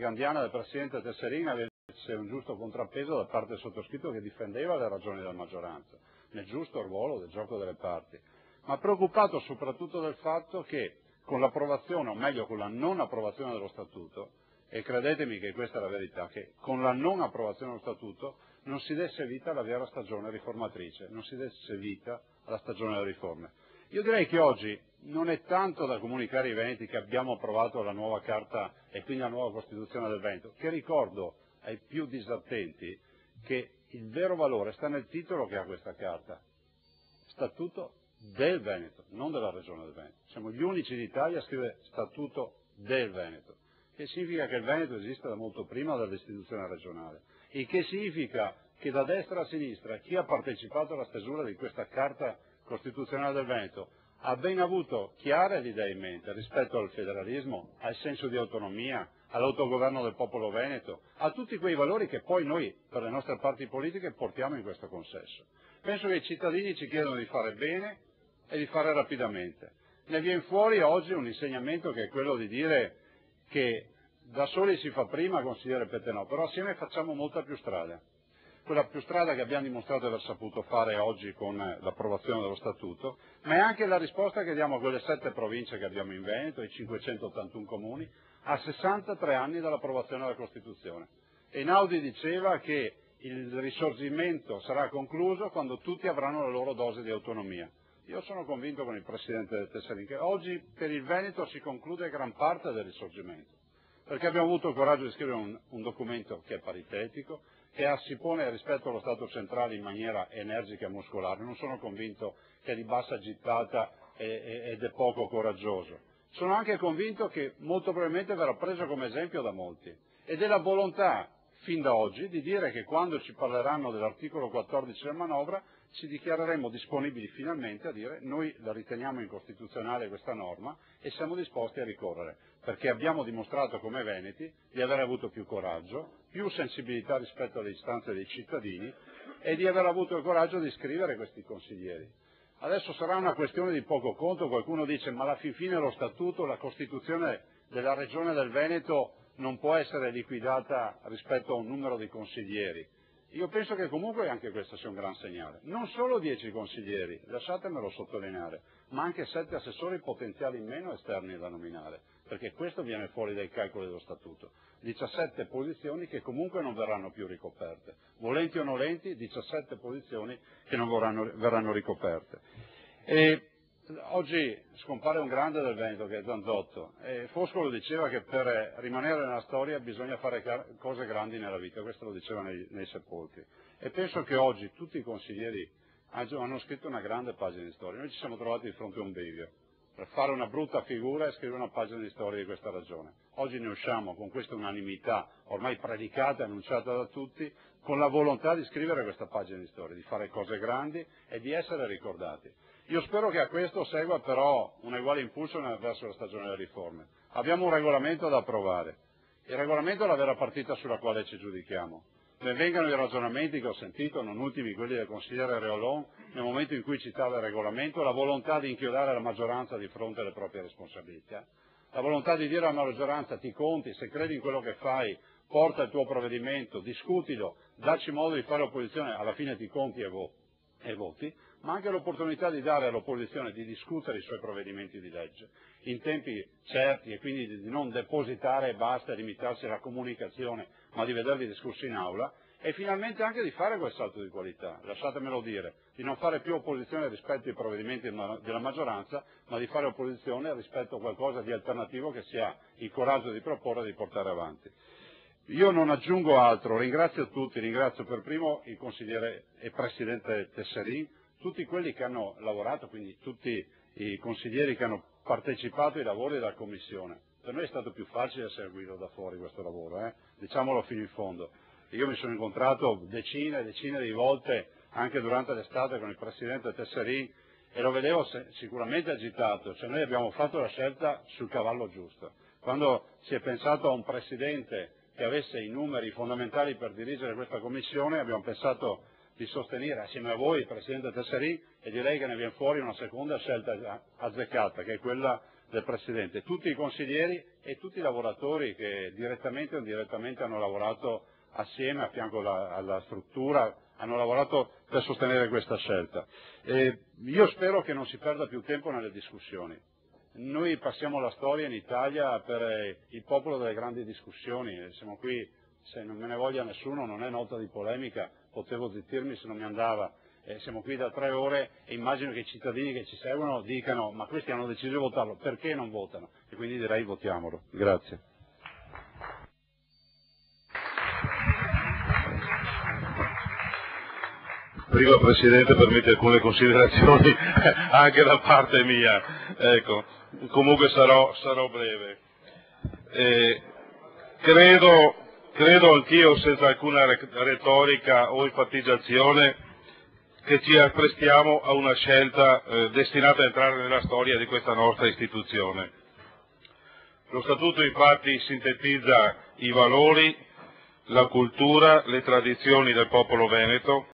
gandiana del Presidente Tesserin avesse un giusto contrappeso da parte del sottoscritto che difendeva le ragioni della maggioranza, nel giusto ruolo del gioco delle parti, ma preoccupato soprattutto del fatto che con l'approvazione, o meglio con la non approvazione dello Statuto, e credetemi che questa è la verità, che con la non approvazione dello Statuto non si desse vita alla vera stagione riformatrice, non si desse vita alla stagione delle riforme. Io direi che oggi non è tanto da comunicare ai Veneti che abbiamo approvato la nuova Carta e quindi la nuova Costituzione del Veneto, che ricordo ai più disattenti che il vero valore sta nel titolo che ha questa Carta, Statuto del Veneto, non della Regione del Veneto. Siamo gli unici d'Italia a scrivere Statuto del Veneto, che significa che il Veneto esiste da molto prima dell'istituzione regionale, il che significa che da destra a sinistra chi ha partecipato alla stesura di questa Carta Costituzionale del Veneto ha ben avuto chiare le idee in mente rispetto al federalismo, al senso di autonomia, all'autogoverno del popolo veneto, a tutti quei valori che poi noi per le nostre parti politiche portiamo in questo consesso. Penso che i cittadini ci chiedono di fare bene e di fare rapidamente. Ne viene fuori oggi un insegnamento che è quello di dire che da soli si fa prima, consigliere Pettenò, però assieme facciamo molta più strada. Quella più strada che abbiamo dimostrato di aver saputo fare oggi con l'approvazione dello Statuto, ma è anche la risposta che diamo a quelle 7 province che abbiamo in Veneto, i 581 comuni, a 63 anni dall'approvazione della Costituzione. Einaudi diceva che il risorgimento sarà concluso quando tutti avranno la loro dose di autonomia. Io sono convinto con il Presidente Tesserin che oggi per il Veneto si conclude gran parte del risorgimento, perché abbiamo avuto il coraggio di scrivere un documento che è paritetico, che si pone rispetto allo Stato centrale in maniera energica e muscolare. Non sono convinto che è di bassa gittata ed è poco coraggioso. Sono anche convinto che molto probabilmente verrà preso come esempio da molti, e della volontà fin da oggi di dire che quando ci parleranno dell'articolo 14 della manovra ci dichiareremo disponibili finalmente a dire noi la riteniamo incostituzionale questa norma e siamo disposti a ricorrere, perché abbiamo dimostrato come veneti di aver avuto più coraggio, più sensibilità rispetto alle istanze dei cittadini e di aver avuto il coraggio di scrivere questi consiglieri. Adesso sarà una questione di poco conto, qualcuno dice ma alla fin fine lo Statuto, la Costituzione della Regione del Veneto non può essere liquidata rispetto a un numero di consiglieri. Io penso che comunque anche questo sia un gran segnale. Non solo 10 consiglieri, lasciatemelo sottolineare, ma anche 7 assessori potenziali in meno esterni da nominare, perché questo viene fuori dai calcoli dello Statuto. 17 posizioni che comunque non verranno più ricoperte. Volenti o nolenti, 17 posizioni che non verranno ricoperte. Oggi scompare un grande del Veneto che è Zanzotto, e Foscolo diceva che per rimanere nella storia bisogna fare cose grandi nella vita, questo lo diceva nei sepolcri, e penso che oggi tutti i consiglieri hanno scritto una grande pagina di storia. Noi ci siamo trovati di fronte a un bivio per fare una brutta figura e scrivere una pagina di storia di questa ragione. Oggi ne usciamo con questa unanimità ormai predicata e annunciata da tutti, con la volontà di scrivere questa pagina di storia, di fare cose grandi e di essere ricordati. Io spero che a questo segua però un uguale impulso verso la stagione delle riforme. Abbiamo un regolamento da approvare. Il regolamento è la vera partita sulla quale ci giudichiamo. Ben vengano i ragionamenti che ho sentito, non ultimi quelli del consigliere Reolon, nel momento in cui citava il regolamento, la volontà di inchiodare la maggioranza di fronte alle proprie responsabilità, la volontà di dire alla maggioranza ti conti, se credi in quello che fai, porta il tuo provvedimento, discutilo, dacci modo di fare opposizione, alla fine ti conti e voti, ma anche l'opportunità di dare all'opposizione di discutere i suoi provvedimenti di legge in tempi certi e quindi di non depositare e basta e limitarsi alla comunicazione, ma di vederli discussi in aula e finalmente anche di fare quel salto di qualità, lasciatemelo dire, di non fare più opposizione rispetto ai provvedimenti della maggioranza, ma di fare opposizione rispetto a qualcosa di alternativo che si ha il coraggio di proporre e di portare avanti. Io non aggiungo altro, ringrazio tutti, ringrazio per primo il consigliere e presidente Tesserin, tutti quelli che hanno lavorato, quindi tutti i consiglieri che hanno partecipato ai lavori della Commissione. Per noi è stato più facile seguirlo da fuori questo lavoro, diciamolo fino in fondo. Io mi sono incontrato decine e decine di volte, anche durante l'estate, con il presidente Tesserin e lo vedevo sicuramente agitato, cioè noi abbiamo fatto la scelta sul cavallo giusto. Quando si è pensato a un presidente che avesse i numeri fondamentali per dirigere questa Commissione, abbiamo pensato di sostenere assieme a voi il Presidente Tesserin e direi che ne viene fuori una seconda scelta azzeccata, che è quella del Presidente, tutti i consiglieri e tutti i lavoratori che direttamente o indirettamente hanno lavorato assieme a fianco alla struttura, hanno lavorato per sostenere questa scelta. Io spero che non si perda più tempo nelle discussioni. Noi passiamo la storia in Italia per il popolo delle grandi discussioni, siamo qui, se non me ne voglia nessuno, non è nota di polemica, potevo zittirmi se non mi andava, siamo qui da 3 ore e immagino che i cittadini che ci seguono dicano ma questi hanno deciso di votarlo, perché non votano? E quindi direi votiamolo. Grazie. Prima Presidente permette alcune considerazioni anche da parte mia, ecco, comunque sarò breve. Credo anch'io, senza alcuna retorica o enfatizzazione, che ci apprestiamo a una scelta destinata a entrare nella storia di questa nostra istituzione. Lo Statuto infatti sintetizza i valori, la cultura, le tradizioni del popolo veneto,